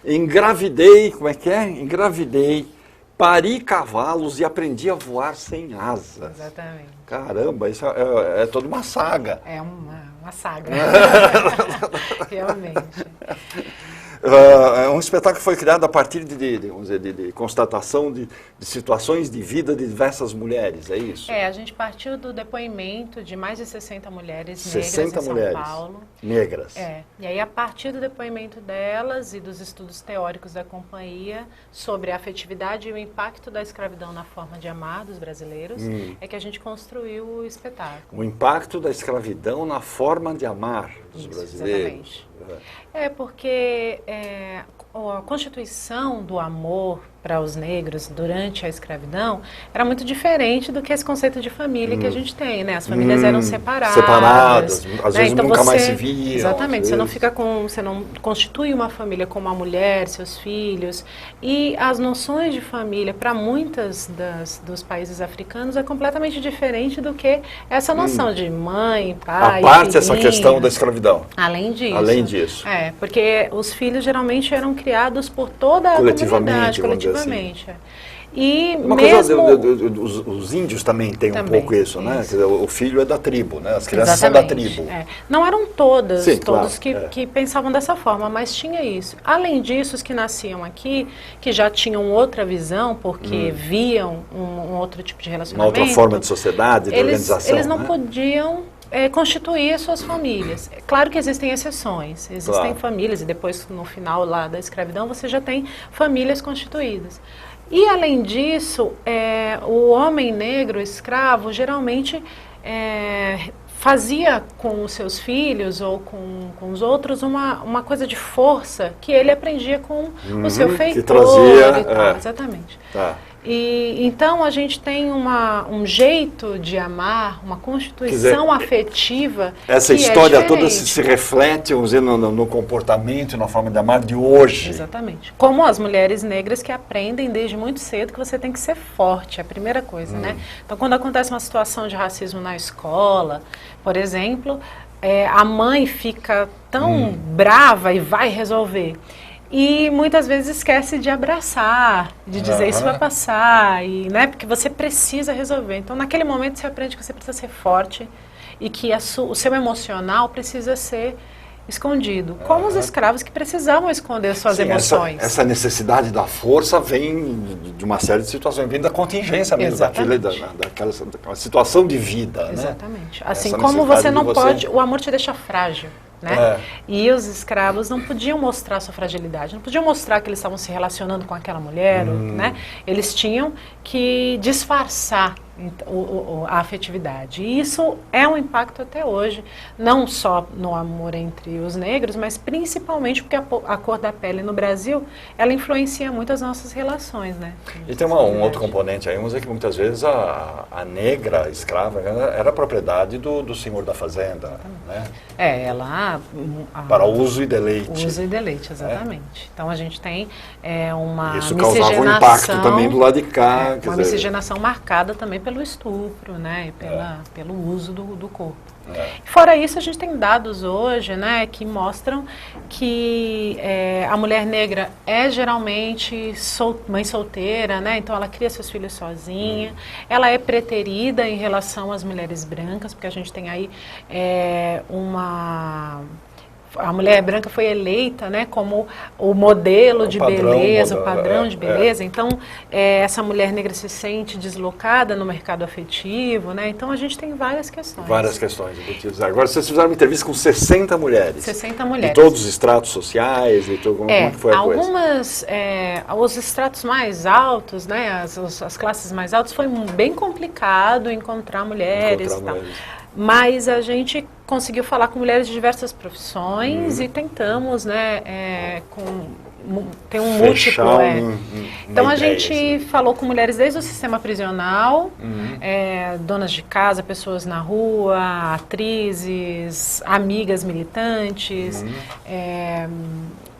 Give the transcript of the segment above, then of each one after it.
Engravidei, como é que é? Engravidei, pari cavalos e aprendi a voar sem asas. Exatamente. Caramba, isso é toda uma saga. É uma saga. Realmente. Um espetáculo que foi criado a partir vamos dizer, de constatação de situações de vida de diversas mulheres, é isso? A gente partiu do depoimento de mais de 60 mulheres negras 60 em São mulheres Paulo. Negras. E aí, a partir do depoimento delas e dos estudos teóricos da companhia sobre a afetividade e o impacto da escravidão na forma de amar dos brasileiros, é que a gente construiu o espetáculo. O impacto da escravidão na forma de amar dos brasileiros. Exatamente. Porque a constituição do amor para os negros durante a escravidão era muito diferente do que esse conceito de família que a gente tem, né? As famílias eram separadas. Às vezes então nunca mais se viam. Exatamente, você não constitui uma família com uma mulher, seus filhos. E as noções de família para muitas dos países africanos é completamente diferente do que essa noção de mãe, pai, a parte essa questão da escravidão. Além disso. Além disso. Porque os filhos geralmente eram criados por toda a comunidade, coletivamente. E uma mesmo... coisa, os índios também têm um pouco isso, né? Quer dizer, o filho é da tribo, né? As crianças são da tribo. Não eram todos claro, que pensavam dessa forma, mas tinha isso. Além disso, os que nasciam aqui, que já tinham outra visão, porque viam um outro tipo de relacionamento. Uma outra forma de sociedade, de organização. Eles não podiam constituir as suas famílias. Claro que existem exceções, existem famílias, e depois, no final lá da escravidão, você já tem famílias constituídas. E, além disso, o homem negro escravo, geralmente, fazia com os seus filhos ou com os outros uma coisa de força que ele aprendia com o seu feitor. Que trazia, e tal, exatamente. Tá. E então a gente tem um jeito de amar, uma constituição afetiva. Essa história toda se reflete, vamos dizer, no comportamento e na forma de amar de hoje. Exatamente. Como as mulheres negras que aprendem desde muito cedo que você tem que ser forte, é a primeira coisa, né? Então, quando acontece uma situação de racismo na escola, por exemplo, a mãe fica tão brava e vai resolver. E muitas vezes esquece de abraçar, de dizer isso vai passar, porque você precisa resolver. Então, naquele momento, você aprende que você precisa ser forte e que o seu emocional precisa ser escondido. Como os escravos que precisavam esconder suas emoções. Essa necessidade da força vem de uma série de situações, vem da contingência mesmo, daquela situação de vida. Exatamente. Né? Assim como você não pode, o amor te deixa frágil. Né? E os escravos não podiam mostrar sua fragilidade, não podiam mostrar que eles estavam se relacionando com aquela mulher, né? Eles tinham que disfarçar a afetividade. E isso é um impacto até hoje, não só no amor entre os negros, mas principalmente porque a cor da pele no Brasil, ela influencia muito as nossas relações, né? E tem um outro componente aí, vamos dizer que muitas vezes a negra, a escrava, era propriedade do senhor da fazenda, né? Para uso e deleite. Uso e deleite, exatamente. Então a gente tem uma isso causava um impacto também do lado de cá. Uma miscigenação marcada também pelo estupro, né, e pelo uso do corpo. Fora isso, a gente tem dados hoje, né, que mostram que a mulher negra é geralmente mãe solteira, né, então ela cria seus filhos sozinha, ela é preterida em relação às mulheres brancas, porque a gente tem aí a mulher branca foi eleita, né, como o modelo de beleza, o padrão de beleza. Então, essa mulher negra se sente deslocada no mercado afetivo, né? Então, a gente tem várias questões. Várias questões. Agora, vocês fizeram uma entrevista com 60 mulheres. 60 mulheres. De todos os estratos sociais, como que foi a coisa? Algumas, os estratos mais altos, né, as classes mais altas, foi bem complicado encontrar mulheres e tal. Mas a gente conseguiu falar com mulheres de diversas profissões e tentamos, né, tem um múltiplo. Então a gente falou com mulheres desde o sistema prisional, donas de casa, pessoas na rua, atrizes, amigas militantes,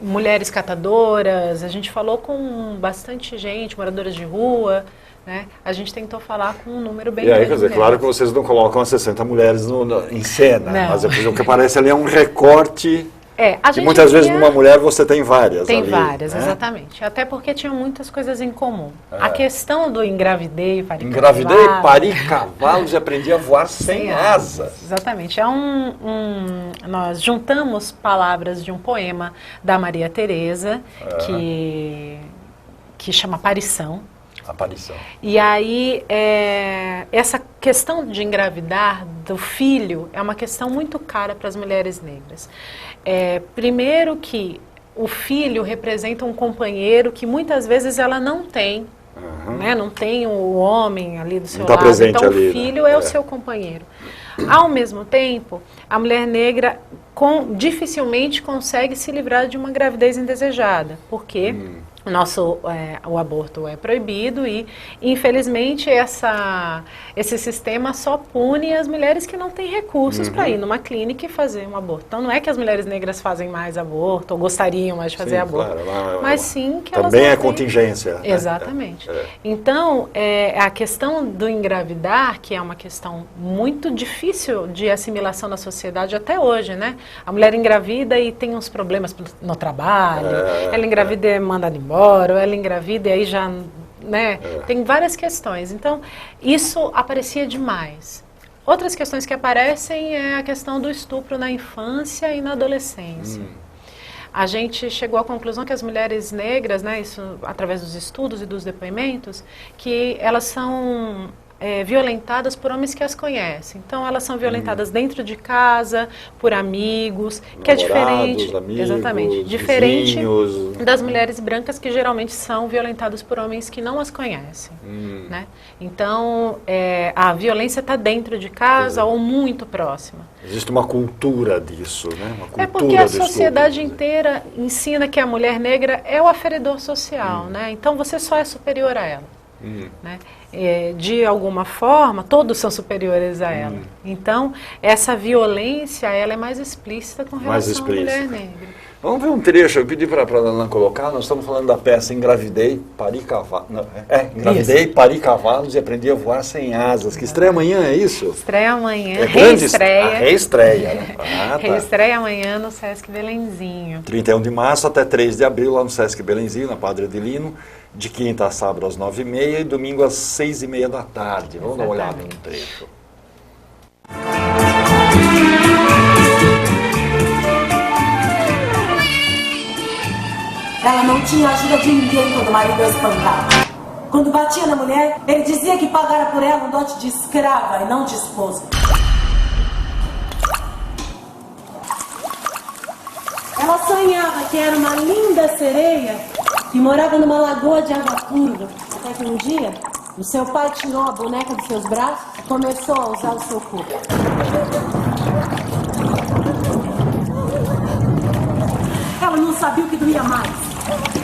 mulheres catadoras. A gente falou com bastante gente, moradoras de rua. Né? A gente tentou falar com um número bem grande. E aí, quer dizer, claro que vocês não colocam as 60 mulheres em cena, mas o que aparece ali é um recorte E muitas vezes numa mulher você tem várias. Tem ali, várias, né? Exatamente. Até porque tinha muitas coisas em comum. A questão do engravidei, pari cavalos e aprendi a voar sem asas. Exatamente. Nós juntamos palavras de um poema da Maria Teresa, que chama Aparição. Aparição. E aí, essa questão de engravidar do filho é uma questão muito cara para as mulheres negras. Primeiro que o filho representa um companheiro que muitas vezes ela não tem, né? Não tem o homem ali do seu lado, então ali, o filho é o seu companheiro. Ao mesmo tempo, a mulher negra dificilmente consegue se livrar de uma gravidez indesejada, porque o aborto é proibido e, infelizmente, esse sistema só pune as mulheres que não têm recursos para ir numa clínica e fazer um aborto. Então, não é que as mulheres negras fazem mais aborto ou gostariam mais de fazer aborto, mas sim que elas também é contingência. Exatamente. Então, a questão do engravidar, que é uma questão muito difícil de assimilação na sociedade até hoje, né? A mulher engravida e tem uns problemas no trabalho, ela engravida e manda embora, ou ela engravida e aí já, né, tem várias questões. Então, isso aparecia demais. Outras questões que aparecem é a questão do estupro na infância e na adolescência. A gente chegou à conclusão que as mulheres negras, né, isso através dos estudos e dos depoimentos, que elas são violentadas por homens que as conhecem. Então, elas são violentadas dentro de casa, por amigos, que é diferente, amigos, diferente vizinhos, das mulheres brancas que geralmente são violentadas por homens que não as conhecem. Né? Então, a violência está dentro de casa ou muito próxima. Existe uma cultura disso, né? Uma cultura porque a sociedade inteira ensina que a mulher negra é o aferidor social, né? Então, você só é superior a ela. Né? De alguma forma, todos são superiores a ela. Então, essa violência, ela é mais explícita com relação à mulher negra. Vamos ver um trecho, eu pedi para a Ana colocar, nós estamos falando da peça Engravidei, Pari Cavalos. Engravidei, Pari Cavalos e aprendi a voar sem asas, que estreia amanhã, é isso? Estreia amanhã, reestreia. Reestreia, né? Reestreia amanhã no Sesc Belenzinho. 31 de março até 3 de abril, lá no Sesc Belenzinho, na Padre Adelino, de quinta a sábado às 9h30 e domingo às 6h30 da tarde. Vamos dar uma olhada no trecho. Ela não tinha ajuda de ninguém quando o marido a espancava. Quando batia na mulher, ele dizia que pagara por ela um dote de escrava e não de esposa. Ela sonhava que era uma linda sereia que morava numa lagoa de água turva. Até que um dia, o seu pai tirou a boneca dos seus braços e começou a usar o seu corpo. Ela não sabia o que doía mais: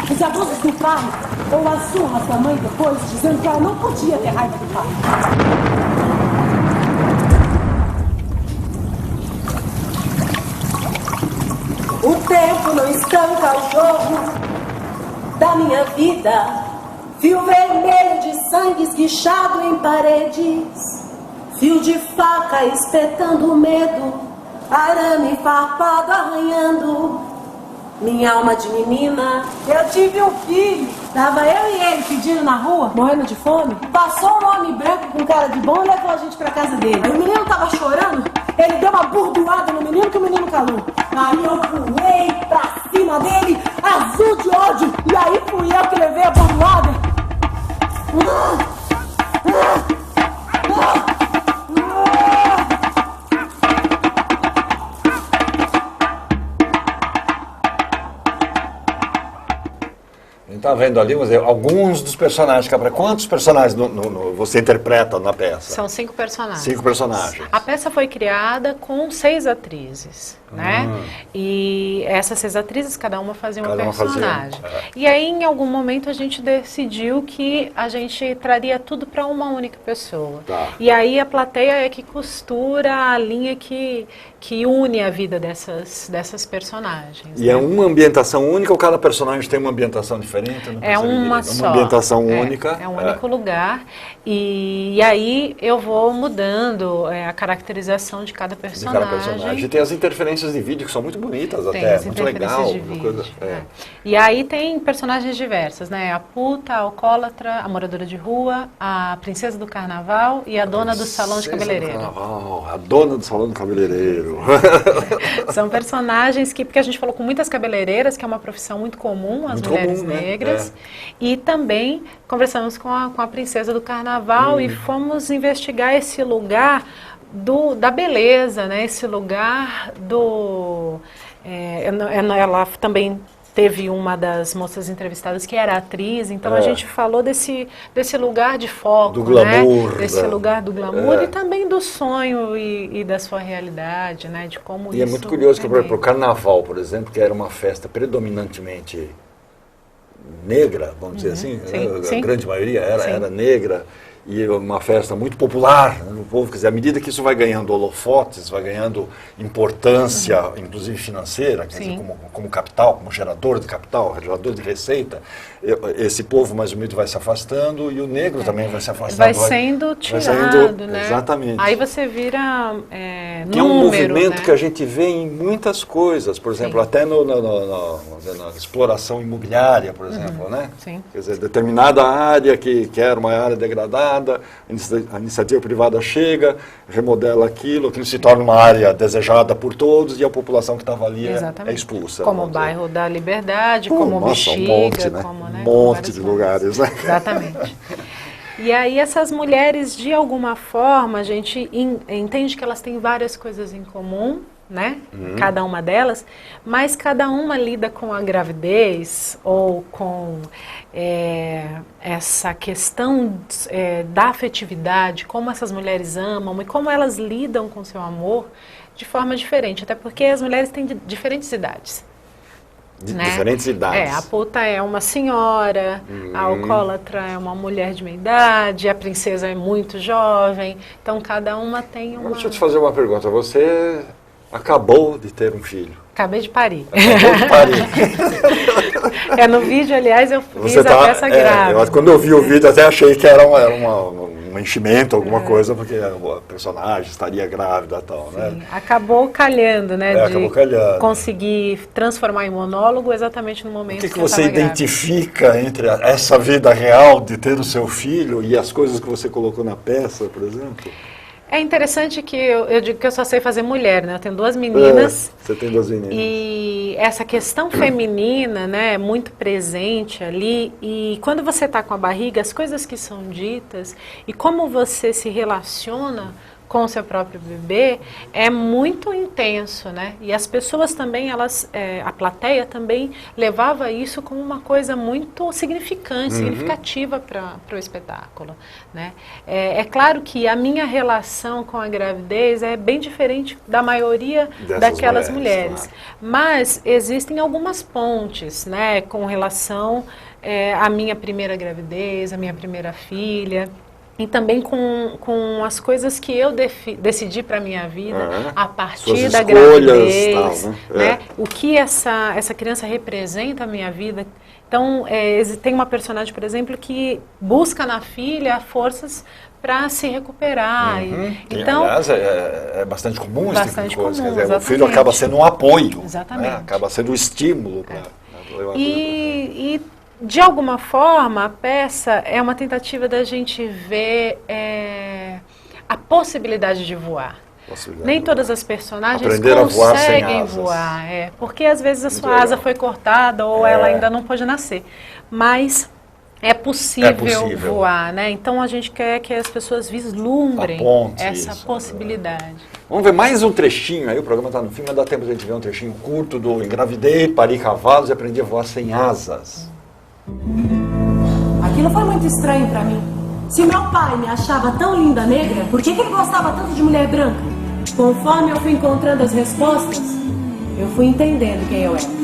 os abusos do pai ou a surra da mãe depois, dizendo que ela não podia ter raiva do pai. O tempo não estanca o jogo da minha vida. Fio vermelho de sangue esguichado em paredes, fio de faca espetando o medo, arame farpado arranhando minha alma de menina. Eu tive um filho, tava eu e ele pedindo na rua, morrendo de fome. Passou um homem branco com cara de bom e levou a gente pra casa dele. Aí o menino tava chorando, ele deu uma burdoada no menino que o menino calou. Aí eu pulei pra cima dele, azul de ódio, e aí fui eu que levei a burdoada. Está vendo ali, alguns dos personagens. Quantos personagens você interpreta na peça? São 5 personagens. 5 personagens. A peça foi criada com 6 atrizes, né? E essas 6 atrizes, cada uma fazia um personagem. E aí, em algum momento, a gente decidiu que a gente traria tudo para uma única pessoa. E aí, a plateia é que costura a linha que une a vida dessas personagens. E é uma ambientação única ou cada personagem tem uma ambientação diferente? Exatamente. É uma só. Uma ambientação única. É um único lugar. E aí eu vou mudando a caracterização de cada personagem. De cada personagem. E tem as interferências de vídeo que são muito bonitas até, muito legal. De vídeo, E aí tem personagens diversas, né? A puta, a alcoólatra, a moradora de rua, a princesa do carnaval e a dona do salão de cabeleireiro. A dona do salão do cabeleireiro. São personagens que, porque a gente falou com muitas cabeleireiras, que é uma profissão muito comum, as mulheres negras, e também conversamos com a princesa do carnaval e fomos investigar esse lugar da beleza, né? Esse lugar do... ela também teve uma das moças entrevistadas que era atriz, então a gente falou desse lugar de foco, do glamour, né? Desse lugar do glamour e também do sonho e da sua realidade, né? De como isso é muito curioso que para o carnaval, por exemplo, que era uma festa predominantemente negra, vamos dizer assim, sim. A grande maioria era negra, e uma festa muito popular no povo, quer dizer, à medida que isso vai ganhando holofotes, vai ganhando importância, inclusive financeira, quer dizer, como capital, como gerador de capital, gerador de receita, esse povo mais humilde vai se afastando e o negro também vai se afastando. Vai sendo tirado, né? Exatamente. Aí você vira que é um movimento que a gente vê em muitas coisas, por exemplo, até na exploração imobiliária, por exemplo, né? Sim. Quer dizer, determinada área que era uma área degradada, a iniciativa privada chega, remodela aquilo se torna uma área desejada por todos e a população que estava ali é expulsa. Como o bairro da Liberdade, como o Bexiga, um monte, né? Um monte de lugares, né? Exatamente. E aí essas mulheres, de alguma forma, a gente entende que elas têm várias coisas em comum, né? Cada uma delas, mas cada uma lida com a gravidez ou com essa questão da afetividade, como essas mulheres amam e como elas lidam com seu amor de forma diferente, até porque as mulheres têm diferentes idades. Diferentes idades. A puta é uma senhora, a alcoólatra é uma mulher de meia idade, a princesa é muito jovem, então cada uma tem uma... Deixa eu te fazer uma pergunta, você acabou de ter um filho. Acabei de parir. Acabou de parir. No vídeo, aliás, eu fiz a peça grávida. Quando eu vi o vídeo, até achei que era um enchimento, alguma coisa, porque a personagem estaria grávida e tal, né? Acabou calhando, né? Acabou calhando. Conseguir transformar em monólogo exatamente no momento que você identifica entre essa vida real de ter o seu filho e as coisas que você colocou na peça, por exemplo? É interessante que eu digo que eu só sei fazer mulher, né? Eu tenho duas meninas. Você tem duas meninas. E essa questão feminina, né, é muito presente ali. E quando você está com a barriga, as coisas que são ditas e como você se relaciona com o seu próprio bebê é muito intenso, né? E as pessoas também, a plateia também levava isso como uma coisa muito significante, significativa para o espetáculo, né? É claro que a minha relação com a gravidez é bem diferente da maioria daquelas mulheres, claro. Mas existem algumas pontes, né? Com relação à minha primeira gravidez, à minha primeira filha. E também com as coisas que eu decidi para a minha vida a partir da gravidez, tal, né? O que essa criança representa na minha vida. Então, tem uma personagem, por exemplo, que busca na filha forças para se recuperar. Então, aliás, é bastante comum esse tipo de coisa. Comum, quer dizer, o filho acaba sendo um apoio, exatamente. Né? Acaba sendo um estímulo para levar e de alguma forma, a peça é uma tentativa da gente ver a possibilidade de voar. Nem todas as personagens conseguem voar, porque às vezes a sua asa foi cortada ou ela ainda não pôde nascer. Mas é possível voar, né? Então a gente quer que as pessoas vislumbrem essa possibilidade. Vamos ver mais um trechinho aí, o programa está no fim, mas dá tempo de a gente ver um trechinho curto do Engravidei, Pari Cavalos e Aprendi a Voar Sem Asas. Aquilo foi muito estranho pra mim. Se meu pai me achava tão linda negra, por que ele gostava tanto de mulher branca? Conforme eu fui encontrando as respostas, eu fui entendendo quem eu era.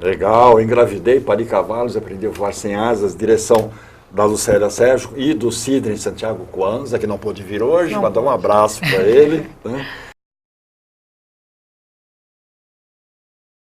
Legal, engravidei, pari cavalos, aprendi a voar sem asas, direção da Lucélia Sérgio e do Sidney Santiago Kwanza, que não pôde vir hoje, mandar um abraço para ele, né?